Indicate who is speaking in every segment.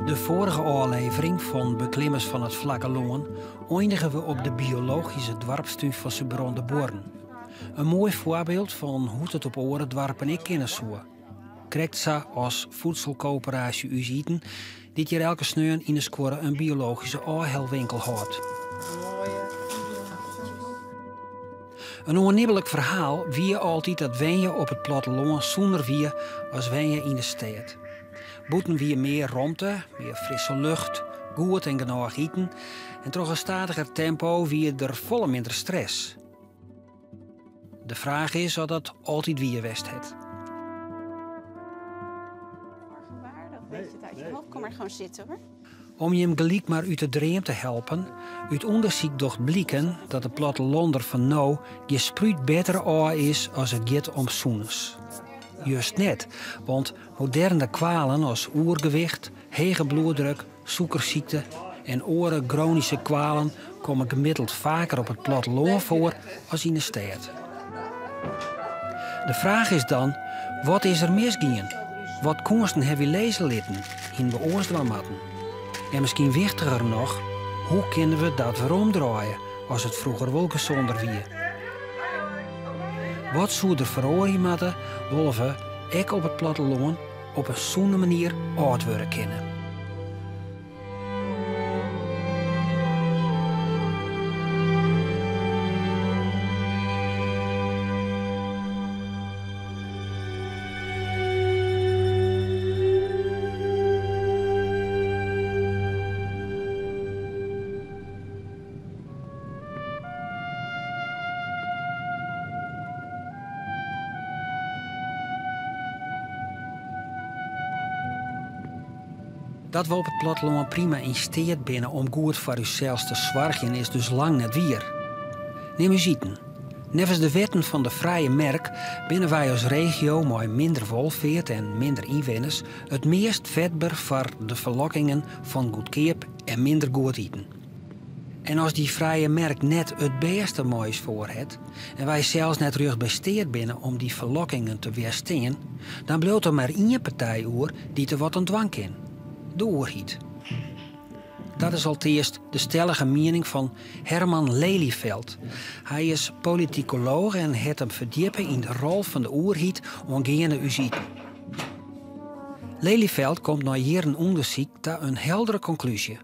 Speaker 1: De vorige aflevering van Beklimmers van het Vlakke Loon eindigen we op de biologische dwarpstuin van Subron de Born. Een mooi voorbeeld van hoe het op oren dwarpen ik kennen zou. Krijgt ze als voedselcoöperatie Uzieten, dit hier elke sneun in de score een biologische aanhelwinkel houdt. Een onnibbelijk verhaal wie je altijd dat wenje op het platteland zonder wie als wenje in de stad. Boeten wie meer ruimte, meer frisse lucht, goed en genoeg eten en toch een statiger tempo wie er volle minder stress. De vraag is of dat altijd wie je west het.
Speaker 2: Weet je het uit je hoofd? Kom maar gewoon zitten hoor.
Speaker 1: Om je hem gelijk maar uit de dream te helpen, uit onderzoek docht blikken dat de plattelander van nou je spruit beter aan is als het gaat om zoenes. Juist net, want moderne kwalen als oergewicht, hege bloeddruk, suikerziekte en andere chronische kwalen komen gemiddeld vaker op het platteland voor als in de stad. De vraag is dan, wat is er misgegaan? Wat konsten hebben we lezen litten in de oorsdwamatten? En misschien wichtiger nog, hoe kunnen we dat weer omdraaien als het vroeger wel gezonder wie? Wat zou er verhoren moeten, wolven ik op het platteland op een zoene manier oud worden kunnen? Dat we op het platteland prima in staat binnen om goed voor uzelf te zorgen is dus lang net weer. Neem eens eten. Nevens de wetten van de vrije merk binnen wij als regio met minder wolveert en minder inwoners het meest vetbaar voor de verlokkingen van goedkoop en minder goed eten. En als die vrije merk net het beste moois voor het en wij zelfs net terug besteed binnen om die verlokkingen te weerstaan, dan blijft er maar één partij oer die er wat aan dwang kan. De oerhiet. Dat is allereerst de stellige mening van Herman Lelyveld. Hij is politicoloog en heeft hem verdiepen in de rol van de oerhiet omgaande uzieten. Lelyveld komt na jaren onderzoek tot een heldere conclusie.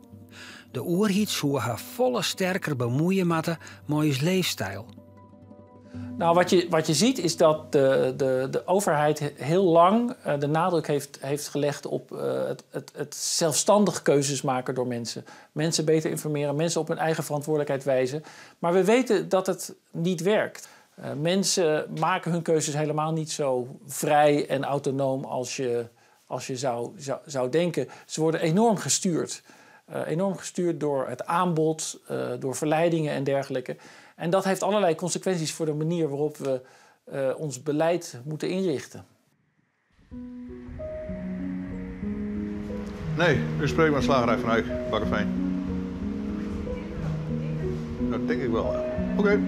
Speaker 1: De oerhiet zou haar volle sterker bemoeien moeten met ons leefstijl.
Speaker 3: Nou, wat je ziet is dat de overheid heel lang de nadruk heeft gelegd op het zelfstandig keuzes maken door mensen. Mensen beter informeren, mensen op hun eigen verantwoordelijkheid wijzen. Maar we weten dat het niet werkt. Mensen maken hun keuzes helemaal niet zo vrij en autonoom als je zou denken. Ze worden enorm gestuurd. Enorm gestuurd door het aanbod, door verleidingen en dergelijke. En dat heeft allerlei consequenties voor de manier waarop we ons beleid moeten inrichten.
Speaker 4: Nee, u spreekt met slagerij van Eyck, Bakkeveen. Dat denk ik wel, ja. Oké.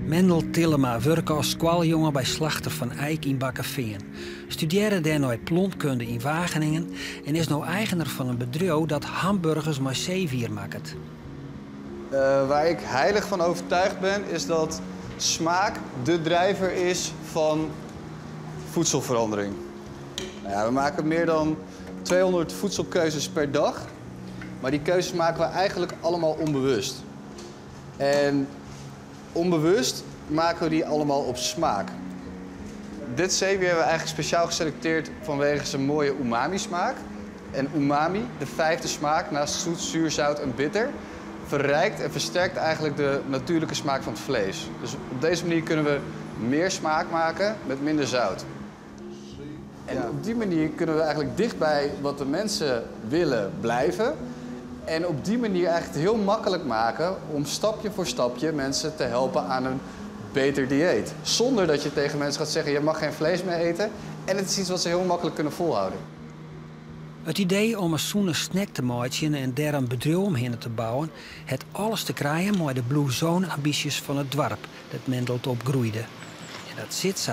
Speaker 1: Mendel Tillema werkt als squaljongen bij Slachter van Eyck in Bakkeveen. Studeerde daarna plontkunde in Wageningen en is nu eigenaar van een bedrijf dat hamburgers met zeewier maakt.
Speaker 5: Waar ik heilig van overtuigd ben, is dat smaak de drijver is van voedselverandering. Nou ja, we maken meer dan 200 voedselkeuzes per dag. Maar die keuzes maken we eigenlijk allemaal onbewust. En onbewust maken we die allemaal op smaak. Dit zeewier hebben we eigenlijk speciaal geselecteerd vanwege zijn mooie umami-smaak. En umami, de vijfde smaak, naast zoet, zuur, zout en bitter, verrijkt en versterkt eigenlijk de natuurlijke smaak van het vlees. Dus op deze manier kunnen we meer smaak maken met minder zout. En op die manier kunnen we eigenlijk dicht bij wat de mensen willen blijven. En op die manier eigenlijk het heel makkelijk maken om stapje voor stapje mensen te helpen aan een beter dieet. Zonder dat je tegen mensen gaat zeggen, je mag geen vlees meer eten. En het is iets wat ze heel makkelijk kunnen volhouden.
Speaker 1: Het idee om een zoene snack te maken en daar een bedrijf omheen te bouwen, het alles te krijgen met de Blue Zone ambities van het dorp dat Mendel op groeide. En dat zit zo.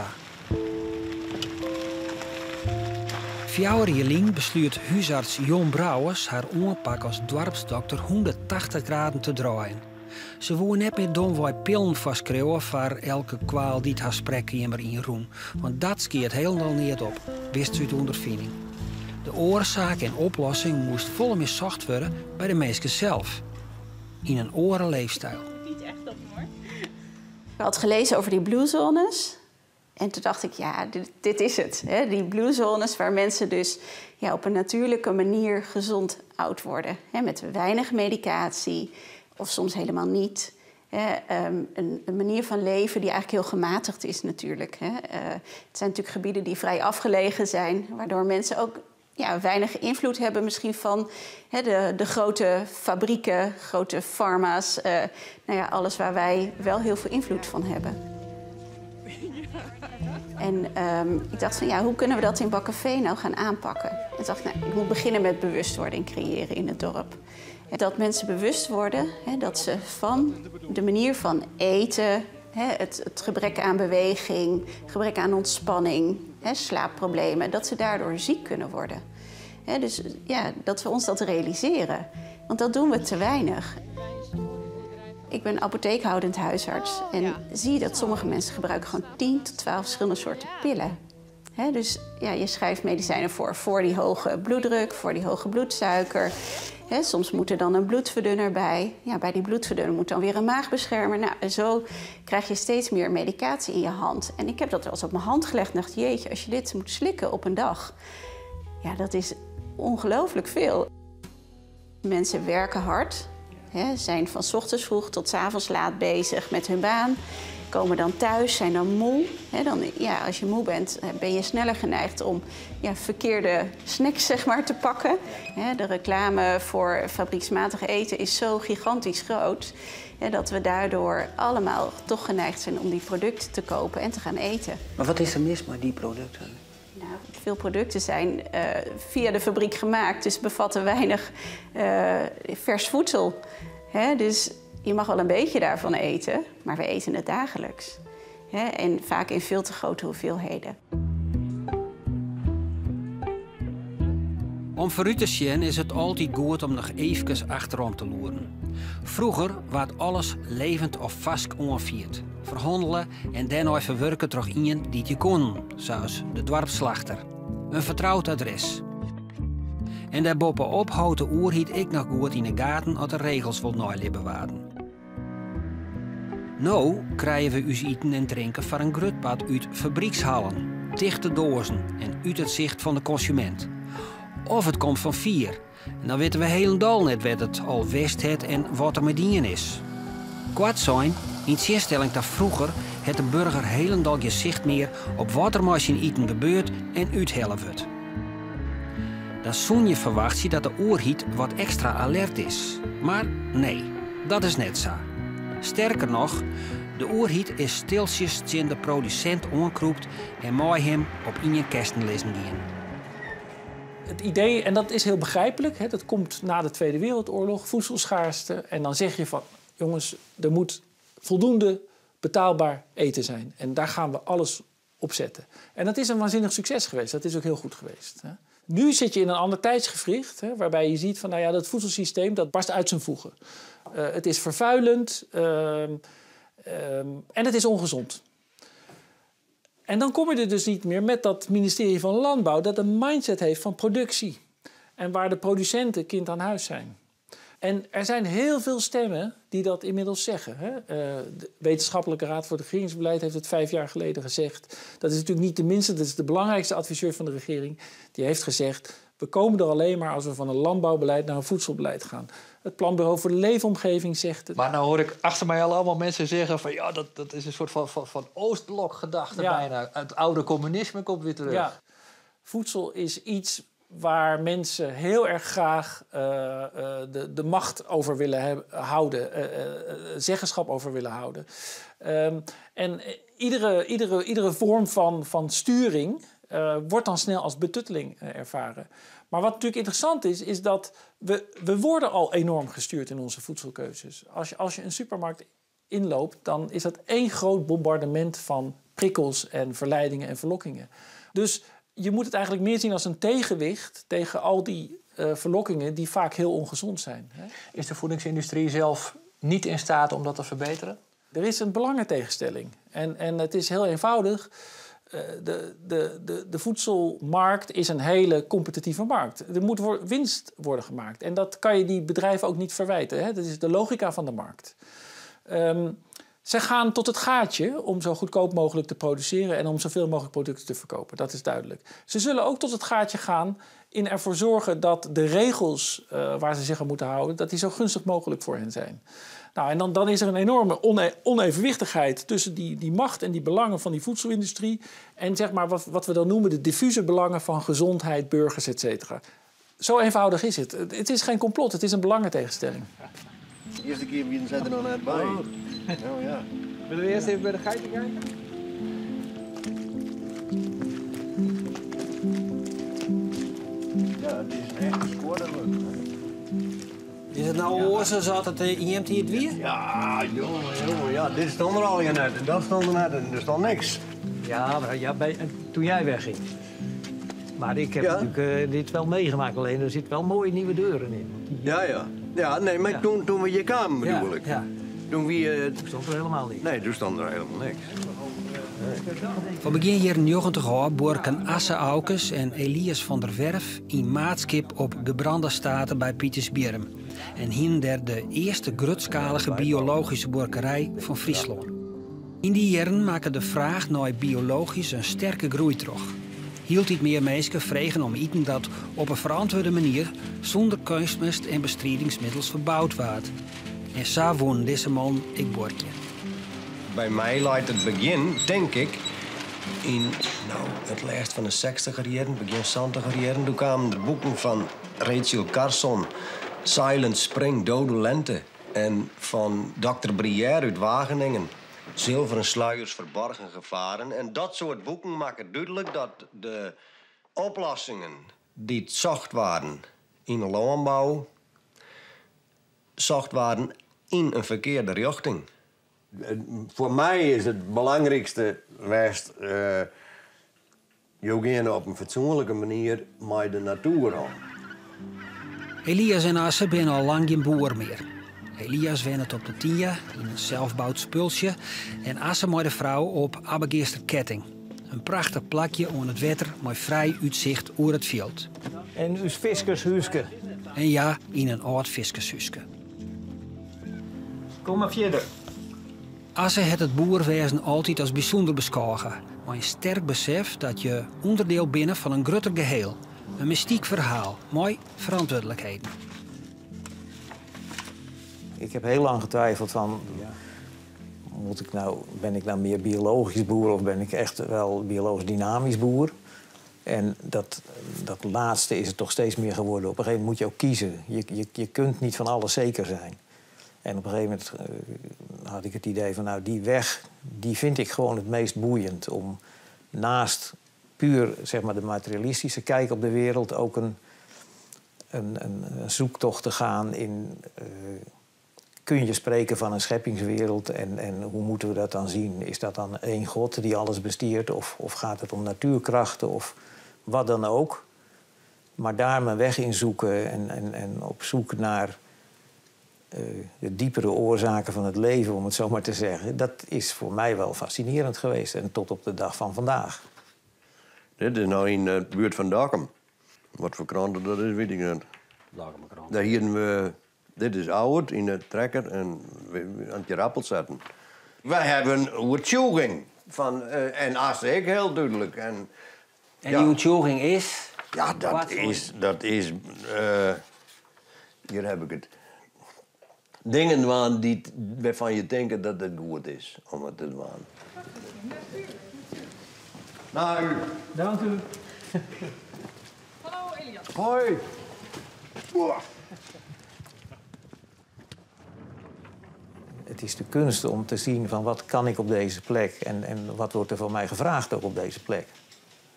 Speaker 1: Jelien besluit huisarts Jon Brouwers haar aanpak als dorpsdokter 180 graden te draaien. Ze woont net meer doen wij pillen vastschreeuwen voor elke kwaal die het haar spreekkamer inroen. Want dat skeert helemaal niet op, wist ze uit ondervinding. De oorzaak en oplossing moest volop zocht worden bij de mensen zelf. In een oren leefstijl.
Speaker 2: Niet echt op hoor. Ik had gelezen over die blue zones. En toen dacht ik, ja, dit is het. Hè? Die blue zones waar mensen dus op een natuurlijke manier gezond oud worden. Hè? Met weinig medicatie of soms helemaal niet. Een manier van leven die eigenlijk heel gematigd is natuurlijk. Hè? Het zijn natuurlijk gebieden die vrij afgelegen zijn. Waardoor mensen ook weinig invloed hebben misschien van de grote fabrieken, grote farma's. Alles waar wij wel heel veel invloed van hebben. En ik dacht van, hoe kunnen we dat in Bakkerveen nou gaan aanpakken? En ik dacht, ik moet beginnen met bewustwording creëren in het dorp. En dat mensen bewust worden dat ze van de manier van eten, het gebrek aan beweging, gebrek aan ontspanning, slaapproblemen, dat ze daardoor ziek kunnen worden. Dus dat we ons dat realiseren. Want dat doen we te weinig. Ik ben apotheekhoudend huisarts en zie dat sommige mensen gebruiken gewoon 10 tot 12 verschillende soorten pillen. Dus je schrijft medicijnen voor die hoge bloeddruk, voor die hoge bloedsuiker. Soms moet er dan een bloedverdunner bij. Bij die bloedverdunner moet dan weer een maagbeschermer. En zo krijg je steeds meer medicatie in je hand. En ik heb dat wel eens op mijn hand gelegd en dacht, jeetje, als je dit moet slikken op een dag, dat is ongelooflijk veel. Mensen werken hard. Zijn van 's ochtends vroeg tot 's avonds laat bezig met hun baan. Komen dan thuis, zijn dan moe. Als je moe bent, ben je sneller geneigd om verkeerde snacks te pakken. De reclame voor fabrieksmatig eten is zo gigantisch groot, dat we daardoor allemaal toch geneigd zijn om die producten te kopen en te gaan eten.
Speaker 1: Maar wat is er mis met die producten?
Speaker 2: Veel producten zijn via de fabriek gemaakt, dus bevatten weinig vers voedsel. Dus je mag wel een beetje daarvan eten, maar we eten het dagelijks. En vaak in veel te grote hoeveelheden.
Speaker 1: Om vooruit te zien is het altijd goed om nog even achterom te loeren. Vroeger werd alles levend of vast onvierd. Verhandelen en daarna verwerken terug in die je kon, zoals de dorpsslachter. Een vertrouwd adres. En daarbovenop houdt de oerhiet ik nog goed in de gaten als de regels wil nalippen waren. Nou krijgen we ons eten en drinken van een grutpad uit fabriekshallen, dichte dozen en uit het zicht van de consument. Of het komt van vier. En dan weten we helemaal net wat het al wist het en wat er met dien is. Kwart zijn, in tegenstelling tot vroeger, het de burger helemaal geen zicht meer op wat er met zijn eten gebeurt en uithellen wordt. Dan zoen je verwacht je dat de oerhiet wat extra alert is. Maar nee, dat is net zo. Sterker nog, de oerhiet is stiltjes tien de producent onkroept en mooi hem op in je kersten lezen gaan.
Speaker 3: Het idee, en dat is heel begrijpelijk, dat komt na de Tweede Wereldoorlog, voedselschaarste. En dan zeg je van, jongens, er moet voldoende betaalbaar eten zijn. En daar gaan we alles op zetten. En dat is een waanzinnig succes geweest. Dat is ook heel goed geweest. Nu zit je in een ander tijdsgevricht, waarbij je ziet van, dat voedselsysteem dat barst uit zijn voegen. Het is vervuilend en het is ongezond. En dan kom je er dus niet meer met dat ministerie van Landbouw dat een mindset heeft van productie. En waar de producenten kind aan huis zijn. En er zijn heel veel stemmen die dat inmiddels zeggen. De Wetenschappelijke Raad voor het Regeringsbeleid heeft het 5 jaar geleden gezegd. Dat is natuurlijk niet de minste, dat is de belangrijkste adviseur van de regering. Die heeft gezegd, we komen er alleen maar als we van een landbouwbeleid naar een voedselbeleid gaan. Het Planbureau voor de Leefomgeving zegt het.
Speaker 6: Maar nou hoor ik achter mij al allemaal mensen zeggen van, dat is een soort van Oostblok-gedachte bijna. Het oude communisme komt weer terug.
Speaker 3: Ja. Voedsel is iets waar mensen heel erg graag de macht over willen houden, zeggenschap over willen houden. En iedere vorm van sturing wordt dan snel als betutteling ervaren. Maar wat natuurlijk interessant is dat we worden al enorm gestuurd in onze voedselkeuzes. Als je een supermarkt inloopt, dan is dat één groot bombardement van prikkels en verleidingen en verlokkingen. Dus je moet het eigenlijk meer zien als een tegenwicht tegen al die verlokkingen die vaak heel ongezond zijn. Hè?
Speaker 6: Is de voedingsindustrie zelf niet in staat om dat te verbeteren?
Speaker 3: Er is een belangentegenstelling. En het is heel eenvoudig. De voedselmarkt is een hele competitieve markt. Er moet winst worden gemaakt. En dat kan je die bedrijven ook niet verwijten. Hè? Dat is de logica van de markt. Ze gaan tot het gaatje om zo goedkoop mogelijk te produceren en om zoveel mogelijk producten te verkopen. Dat is duidelijk. Ze zullen ook tot het gaatje gaan in ervoor zorgen dat de regels waar ze zich aan moeten houden, dat die zo gunstig mogelijk voor hen zijn. Nou, en dan is er een enorme onevenwichtigheid tussen die macht en die belangen van die voedselindustrie en zeg maar wat we dan noemen de diffuse belangen van gezondheid, burgers, et cetera. Zo eenvoudig is het. Het is geen complot, het is een belangentegenstelling.
Speaker 7: De eerste keer wie zet er dan net bij. Nou ja.
Speaker 6: Willen we eerst even bij de geiten kijken?
Speaker 7: Ja, het is een echte scoorderlijk.
Speaker 1: Is het nou oorzaak dat het iemand hier het weer?
Speaker 7: Ja, jongen, ja, dit stond er al net en dat stond er net en er stond niks.
Speaker 8: Ja, maar toen jij wegging. Maar ik heb natuurlijk dit wel meegemaakt, alleen er zitten wel mooie nieuwe deuren in.
Speaker 7: Ja. Ja, nee, maar toen we hier kwamen bedoel ik.
Speaker 8: Ja.
Speaker 7: Toen
Speaker 8: Toen stond er helemaal niks.
Speaker 7: Nee, toen stond er helemaal niks.
Speaker 1: Van begin jaren 90 jaar borken Asse Aukes en Elias van der Werf in maatskip op gebrande staten bij Pietersbierm. En hinder de eerste grootschalige biologische borkerij van Friesland. In die jaren maken de vraag naar biologisch een sterke groei terug. Hield niet meer mensen vregen om eten dat op een verantwoorde manier zonder kunstmest en bestrijdingsmiddels verbouwd werd. En zo won deze man ik borkje.
Speaker 9: Bij mij lijkt het begin, denk ik, in het laatst van de 60er jaren, begin 70er jaren. Toen kwamen er boeken van Rachel Carson, Silent Spring, Dode Lente. En van Dr. Brière uit Wageningen, Zilveren sluiers, verborgen gevaren. En dat soort boeken maken duidelijk dat de oplossingen die het zocht waren in de landbouw, zocht waren in een verkeerde richting.
Speaker 7: Voor mij is het belangrijkste geweest, je gaan op een fatsoenlijke manier met de natuur om.
Speaker 1: Elias en Asse zijn al lang geen boer meer. Elias wennet op de Tija in een zelfbouwd spulsje en Asse met de vrouw op Abbegeersterketting. Een prachtig plakje onder het water met vrij uitzicht over het veld.
Speaker 8: En uw viskershuisje.
Speaker 1: En ja, in een oud viskershuisje.
Speaker 8: Kom maar verder.
Speaker 1: Asse het het boerwezen altijd als bijzonder beschouwen. Maar een sterk besef dat je onderdeel binnen van een groter geheel. Een mystiek verhaal, mooi verantwoordelijkheden.
Speaker 8: Ik heb heel lang getwijfeld van... ben ik nou meer biologisch boer of ben ik echt wel biologisch dynamisch boer? En dat laatste is het toch steeds meer geworden. Op een gegeven moment moet je ook kiezen. Je kunt niet van alles zeker zijn. En op een gegeven moment had ik het idee van... die weg, die vind ik gewoon het meest boeiend. Om naast puur zeg maar, de materialistische kijk op de wereld... ook een zoektocht te gaan in... kun je spreken van een scheppingswereld en hoe moeten we dat dan zien? Is dat dan één God die alles bestiert of gaat het om natuurkrachten of wat dan ook? Maar daar mijn weg in zoeken en op zoek naar de diepere oorzaken van het leven, om het zo maar te zeggen... dat is voor mij wel fascinerend geweest en tot op de dag van vandaag.
Speaker 7: Dit is nou in de buurt van Dokkum. Wat voor kranten dat is, weet ik niet. Daar hier we... Dit is oud in de trekker en aan het rappel zetten. Wij hebben een tjoging van en Asse ik heel duidelijk. En
Speaker 1: die tjoging is?
Speaker 7: Ja, dat is hier heb ik het. Dingen waarvan je denkt dat het goed is om het te doen. Nou, u.
Speaker 8: Dank u.
Speaker 10: Hallo Elias.
Speaker 7: Hoi.
Speaker 8: Het is de kunst om te zien van wat kan ik op deze plek... en wat wordt er van mij gevraagd ook op deze plek.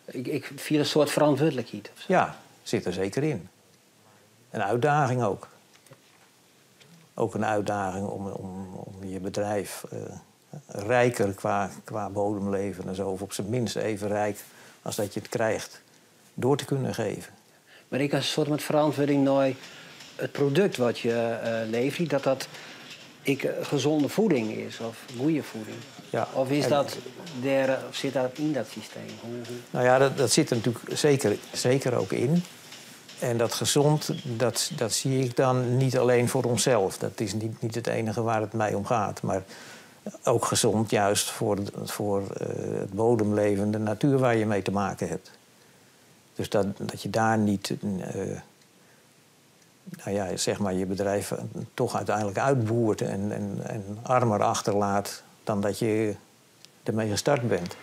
Speaker 1: Ik vier een soort verantwoordelijkheid.
Speaker 8: Ja, zit er zeker in. Een uitdaging ook. Ook een uitdaging om je bedrijf rijker qua bodemleven en zo... of op zijn minst even rijk als dat je het krijgt door te kunnen geven.
Speaker 1: Maar ik als een soort met verantwoording naar het product wat je levert, dat gezonde voeding is of goede voeding.
Speaker 8: Ja.
Speaker 1: Of is of zit dat in dat systeem?
Speaker 8: Nou ja, dat zit er natuurlijk zeker ook in. En dat gezond, dat zie ik dan niet alleen voor onszelf. Dat is niet het enige waar het mij om gaat. Maar ook gezond juist voor het bodemleven, de natuur waar je mee te maken hebt. Dus dat je daar niet zeg maar je bedrijf toch uiteindelijk uitboert en armer achterlaat dan dat je ermee gestart bent.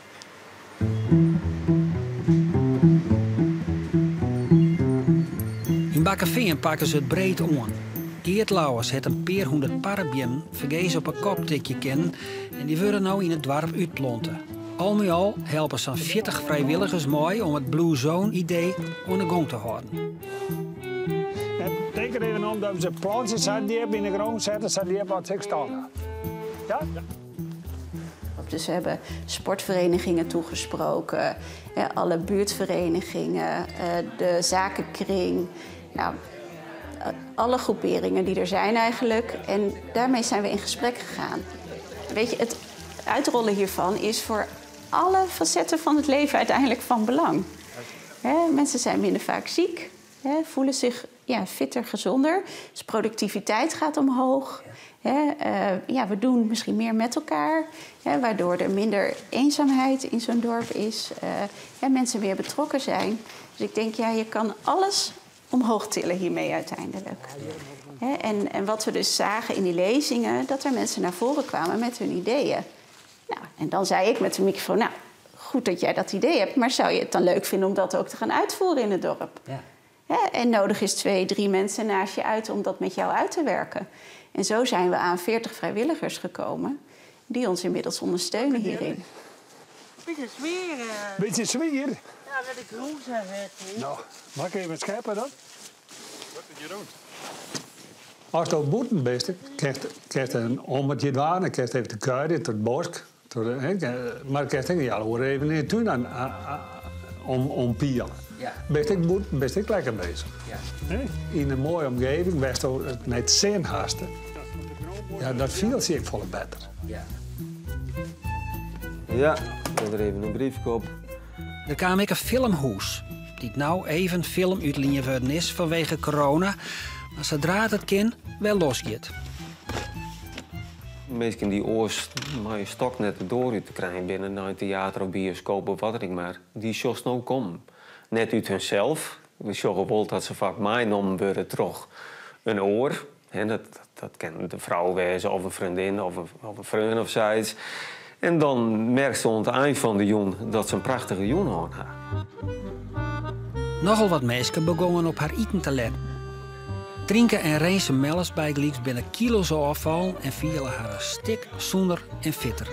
Speaker 1: In Bakkeveen pakken ze het breed aan. Geert Lauwers heeft een paar honderd parabien vergezen op een koptikje kennen en die worden nou in het dorp uitplonten. Al met al helpen zo'n 40 vrijwilligers mooi om het Blue Zone-idee aan de gang te houden.
Speaker 11: Denk er even om dat we plantjes in de grond zetten, zodat die wat ik staan. Ja?
Speaker 2: Dus we hebben sportverenigingen toegesproken, alle buurtverenigingen, de zakenkring. Nou, alle groeperingen die er zijn eigenlijk. En daarmee zijn we in gesprek gegaan. Weet je, het uitrollen hiervan is voor alle facetten van het leven uiteindelijk van belang. Mensen zijn minder vaak ziek, voelen zich fitter, gezonder. Dus productiviteit gaat omhoog. We doen misschien meer met elkaar, waardoor er minder eenzaamheid in zo'n dorp is. Mensen meer betrokken zijn. Dus ik denk, je kan alles omhoog tillen hiermee uiteindelijk. En wat we dus zagen in die lezingen, dat er mensen naar voren kwamen met hun ideeën. Nou, en dan zei ik met de microfoon, nou, goed dat jij dat idee hebt, maar zou je het dan leuk vinden om dat ook te gaan uitvoeren in het dorp? Ja. En nodig is 2, 3 mensen naast je uit om dat met jou uit te werken. En zo zijn we aan 40 vrijwilligers gekomen die ons inmiddels ondersteunen hierin.
Speaker 10: Beetje zwier.
Speaker 11: Beetje zwier?
Speaker 10: Ja, dat ik roze heb.
Speaker 11: Nou, mag ik even scherpen dan? Wat vind je doen? Als je op boeten bent, krijgt een ommetje waar, dan krijgt even de kuier in het bos. Maar krijgt even in de tuin om pielen. Ja. Best ik lekker bezig. Ja. In een mooie omgeving, best het net zin hasten. Ja, dat viel zich volle beter.
Speaker 12: Ja. Ja, ik heb er even een briefje op.
Speaker 1: Er kwam ik een filmhuis, die nou even film uitlijnen worden is vanwege corona. Maar zodra het kind wel losgaat.
Speaker 12: Mensen die oost maar je stok net door uit te krijgen binnen naar een theater of bioscoop of wat dan maar, die zoals nou komen. Net uit hunzelf. We zorgen wel dat ze vaak meegenomen worden terug een oor. En dat kan de vrouw wezen of een vriendin of een vriend of zoiets. En dan merkt ze aan het eind van de joen dat ze een prachtige joen aan heeft.
Speaker 1: Nogal wat mensen begonnen op haar eten te letten. Drinken en racen mellers bij Gleeks binnen kilo's afval en vielen haar een stik zoener en fitter.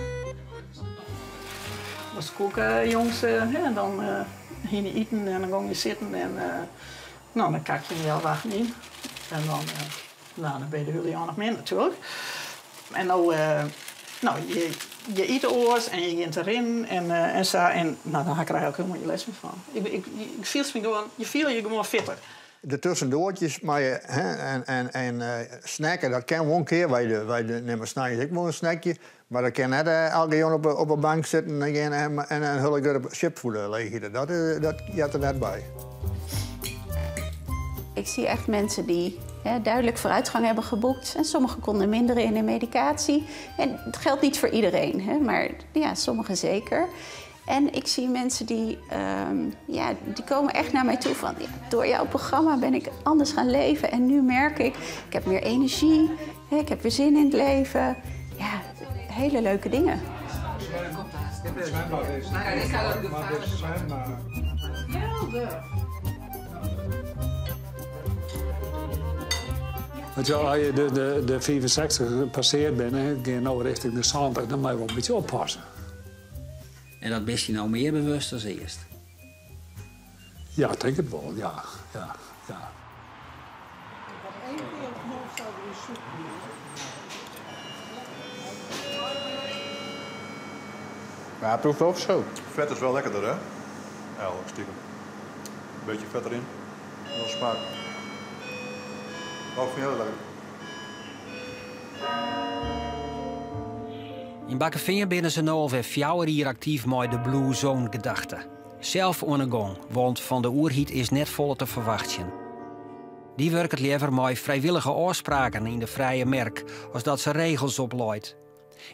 Speaker 13: Als koken, jongens, dan ging je eten en dan ging je zitten en dan kijk je wel wachten in. En dan ben je jullie nog meer natuurlijk. En je eet oors en je gaat erin en zo. En daar krijg je ook helemaal je les mee van. Je viel je gewoon fitter.
Speaker 14: De tussendoortjes maar en snacken, dat kan wel een keer. Wij nemen snackjes, ik wil een snackje. Maar dat kan net elke jongen op een bank zitten en een hulk chipvoeder liggen. Dat gaat er net bij.
Speaker 2: Ik zie echt mensen die duidelijk vooruitgang hebben geboekt. En sommigen konden minderen in de medicatie. En het geldt niet voor iedereen, maar ja, sommigen zeker. En ik zie mensen die komen echt naar mij toe van... Ja, door jouw programma ben ik anders gaan leven. En nu merk ik heb meer energie. Ik heb weer zin in het leven. Ja, hele leuke dingen.
Speaker 11: Want ja, als je de 65 gepasseerd bent en je nou richting de 70, dan moet je wel een beetje oppassen.
Speaker 1: En dat ben je nou meer bewust als eerst?
Speaker 11: Ja, ik denk het wel, ja.
Speaker 4: Ja, proeft ook zo. Vet is wel lekkerder, hè? Eigenlijk stiekem. Een beetje vet erin. Wel smaak. Ook van jou lekker.
Speaker 1: In Bakkeveen binnen ze nu alweer 4 jaar actief met de Blue Zone gedachte. Zelf aan de gang, want van de oerhiet is net volle te verwachten. Die werkt liever met vrijwillige afspraken in de vrije markt, als dat ze regels oplooit.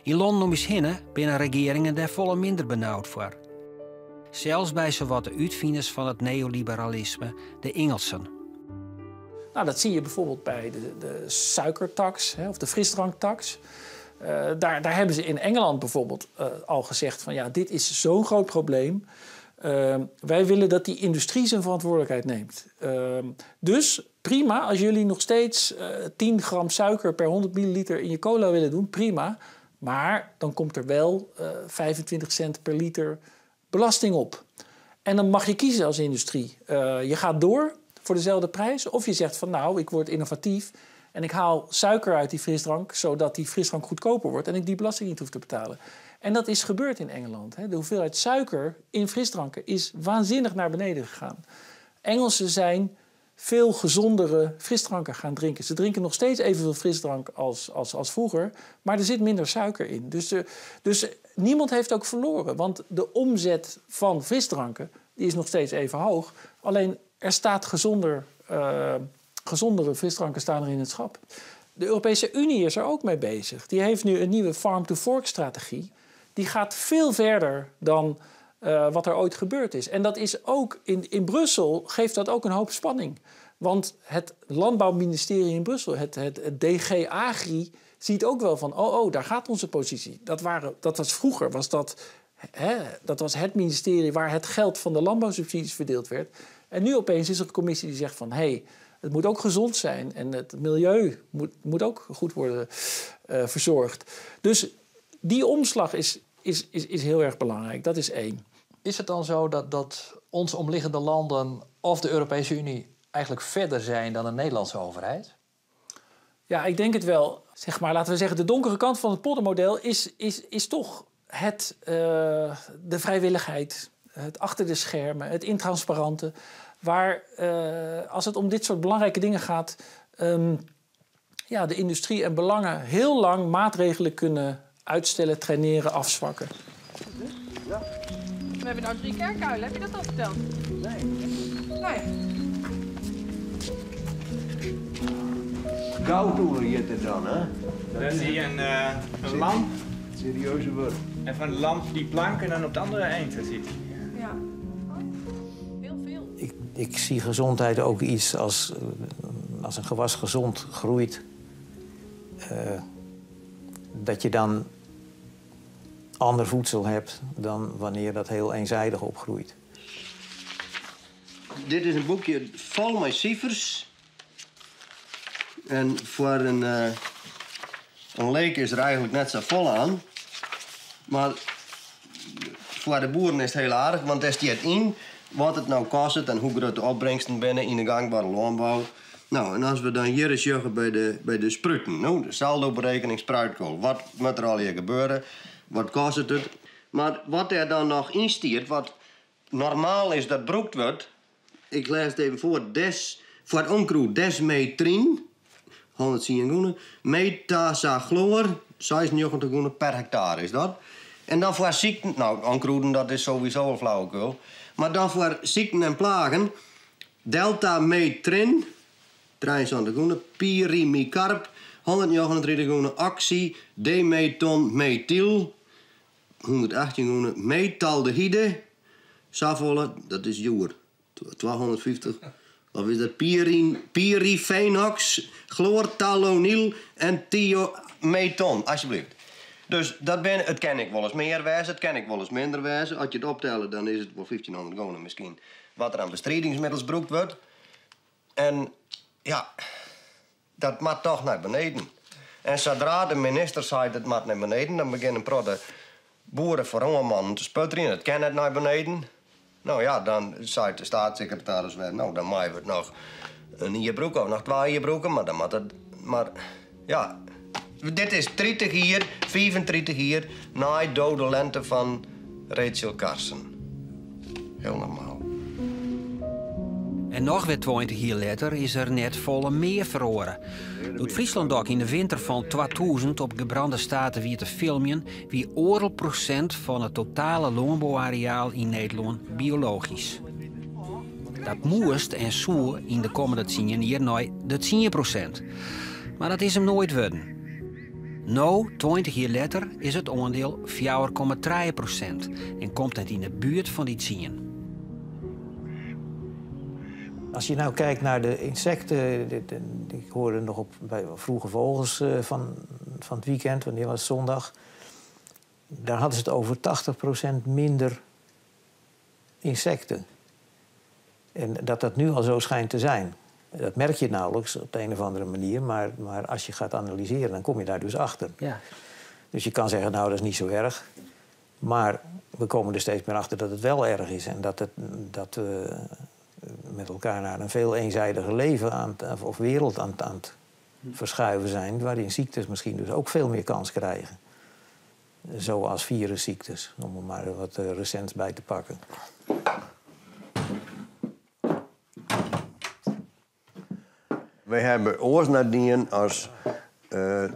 Speaker 1: In Londen om eens hinnen binnen regeringen daar volle minder benauwd voor. Zelfs bij zowat de uitvinders van het neoliberalisme, de Engelsen.
Speaker 3: Nou, dat zie je bijvoorbeeld bij de suikertax of de frisdranktax. Daar hebben ze in Engeland bijvoorbeeld al gezegd van ja, dit is zo'n groot probleem. Wij willen dat die industrie zijn verantwoordelijkheid neemt. Dus prima, als jullie nog steeds 10 gram suiker per 100 milliliter in je cola willen doen, prima. Maar dan komt er wel 25 cent per liter belasting op. En dan mag je kiezen als industrie. Je gaat door voor dezelfde prijs. Of je zegt van nou, ik word innovatief en ik haal suiker uit die frisdrank, zodat die frisdrank goedkoper wordt en ik die belasting niet hoef te betalen. En dat is gebeurd in Engeland. De hoeveelheid suiker in frisdranken is waanzinnig naar beneden gegaan. Engelsen zijn veel gezondere frisdranken gaan drinken. Ze drinken nog steeds evenveel frisdrank als vroeger, maar er zit minder suiker in. Dus niemand heeft ook verloren, want de omzet van frisdranken die is nog steeds even hoog. Alleen er staat gezondere frisdranken staan er in het schap. De Europese Unie is er ook mee bezig. Die heeft nu een nieuwe farm-to-fork-strategie. Die gaat veel verder dan wat er ooit gebeurd is. En dat is ook in Brussel geeft dat ook een hoop spanning. Want het landbouwministerie in Brussel, het DG Agri, ziet ook wel van daar gaat onze positie. Dat was vroeger, dat was het ministerie waar het geld van de landbouwsubsidies verdeeld werd. En nu opeens is er een commissie die zegt van het moet ook gezond zijn en het milieu moet ook goed worden verzorgd. Dus die omslag is heel erg belangrijk. Dat is 1.
Speaker 6: Is het dan zo dat onze omliggende landen of de Europese Unie eigenlijk verder zijn dan de Nederlandse overheid?
Speaker 3: Ja, ik denk het wel. Zeg maar, laten we zeggen, de donkere kant van het poldermodel is toch de vrijwilligheid, het achter de schermen, het intransparante. Waar als het om dit soort belangrijke dingen gaat, de industrie en belangen heel lang maatregelen kunnen uitstellen, traineren, afzwakken.
Speaker 15: Ja. We hebben nou 3 kerkuilen, heb je dat al verteld? Nee.
Speaker 9: Goudtoeren heet het dan, hè?
Speaker 16: Dan zie je een lamp.
Speaker 9: Serieuze woord.
Speaker 16: En van de lamp die planken dan op de andere eind zit.
Speaker 15: Ja. Heel veel.
Speaker 8: Ik zie gezondheid ook iets als een gewas gezond groeit. Dat je dan ander voedsel hebt dan wanneer dat heel eenzijdig opgroeit.
Speaker 9: Dit is een boekje vol met cijfers. En voor een leek is er eigenlijk net zo vol aan. Maar voor de boeren is het heel aardig, want er staat in wat het nou kost en hoe groot de opbrengsten binnen in de gangbare landbouw. Nou, en als we dan hier eens juggen bij de spruiten, nou, de saldo-berekening spruitkool. Wat moet er al hier gebeuren? Wat kost het? Maar wat er dan nog in stiert, wat normaal is dat broekt wordt, ik lees het even voor het onkruid desmetrin, 110 goenen, metazagloor, 96 goenen per hectare is dat. En dan voor ziekten, nou, onkruiden dat is sowieso een flauwekul, maar dan voor ziekten en plagen, deltametrin, 23 goenen, pyrimicarp, 139 goenen, oxy, demeton, methyl, 118 goenen, metaldehyde, savolle, dat is joer, 1250. Of is dat pyrifenox, chlortalonil en thiometon, alsjeblieft. Dus het ken ik wel eens meer wijzen, het ken ik wel eens minder wijzen. Als je het optelt, dan is het wel 1500 gonen misschien. Wat er aan bestrijdingsmiddels gebruikt wordt. En ja, dat mag toch naar beneden. En zodra de minister zei dat mag naar beneden, dan beginnen de boeren voor hongermannen te sputteren. Het kan net naar beneden. Nou ja, dan zei de staatssecretaris weer, nou dan maaien we het nog een hierbroek of nog 2 hierbroeken, maar dan moet het. Maar ja, dit is 30 hier, 35 hier, na de dode lente van Rachel Carson. Heel normaal.
Speaker 1: En nog weer 20 jaar later is er net volle meer verloren. Doet Friesland ook in de winter van 2000 op gebrande staten weer te filmen, wie 100% van het totale landbouwareaal in Nederland biologisch. Dat moest en zou in de komende 10 jaar nooit de 10%. Maar dat is hem nooit worden. Nu, 20 jaar later, is het aandeel 4,3% en komt het in de buurt van die 10.
Speaker 8: Als je nou kijkt naar de insecten, ik hoorde nog bij Vroege Vogels van het weekend, wanneer was het zondag. Daar hadden ze het over 80% minder insecten. En dat nu al zo schijnt te zijn. Dat merk je nauwelijks op de een of andere manier, maar als je gaat analyseren, dan kom je daar dus achter.
Speaker 1: Ja.
Speaker 8: Dus je kan zeggen, nou, dat is niet zo erg. Maar we komen er steeds meer achter dat het wel erg is. En dat we met elkaar naar een veel eenzijdiger leven of wereld aan het verschuiven zijn, waarin ziektes misschien dus ook veel meer kans krijgen. Zoals virusziektes, om er maar wat recents bij te pakken.
Speaker 7: Wij hebben oors nadien als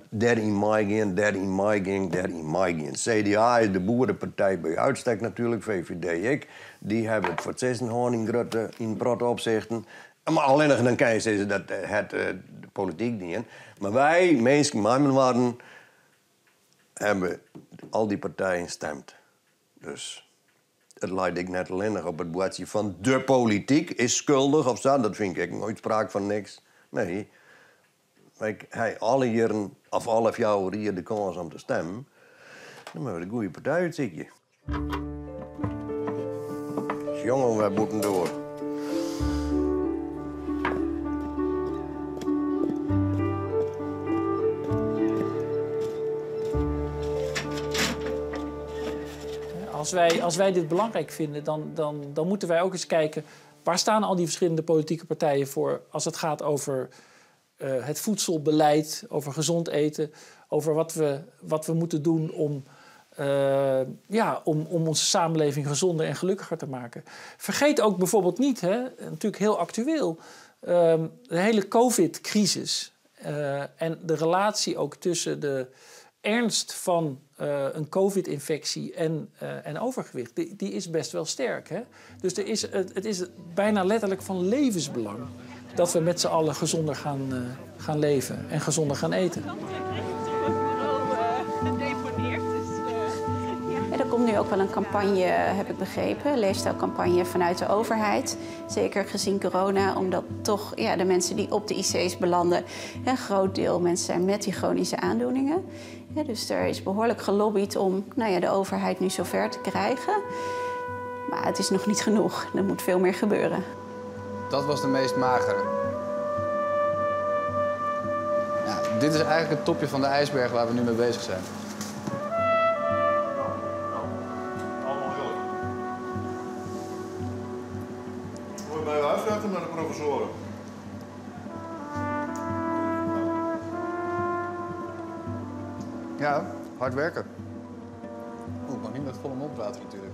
Speaker 7: 13 mei ging, 13 mei ging, 13 mei ging. CDA is de boerenpartij bij uitstek natuurlijk, VVD ik. Die hebben het voor het 6 in grote opzichten. Maar alleen nog dan kan je zeggen dat het de politiek niet. Maar wij, mensen, mijn waren, hebben al die partijen gestemd. Dus het leidt ik net alleen nog op het boodje van de politiek is schuldig of zo. Dat vind ik nooit sprake van niks. Nee. Hij alle jaren of 11 jaar hier de kans om te stemmen. Dan hebben we de goede partij uitzichtje. Jongen, wij moeten door.
Speaker 3: Als wij dit belangrijk vinden, dan moeten wij ook eens kijken, waar staan al die verschillende politieke partijen voor als het gaat over het voedselbeleid, over gezond eten, over wat we moeten doen om onze samenleving gezonder en gelukkiger te maken. Vergeet ook bijvoorbeeld niet, natuurlijk heel actueel, de hele COVID-crisis en de relatie ook tussen de ernst van een COVID-infectie en overgewicht. Die is best wel sterk. Hè? Dus het is bijna letterlijk van levensbelang dat we met z'n allen gezonder gaan leven en gezonder gaan eten.
Speaker 2: Er komt nu ook wel een campagne, heb ik begrepen, een leefstijlcampagne vanuit de overheid. Zeker gezien corona, omdat toch de mensen die op de IC's belanden, een groot deel mensen zijn met die chronische aandoeningen. Ja, dus er is behoorlijk gelobbyd om de overheid nu zover te krijgen. Maar het is nog niet genoeg, er moet veel meer gebeuren.
Speaker 5: Dat was de meest magere. Ja, dit is eigenlijk het topje van de ijsberg waar we nu mee bezig zijn.
Speaker 4: Bij je uitvechten met de professoren.
Speaker 5: Ja, hard werken. Ik mag niet met volle mond praten natuurlijk.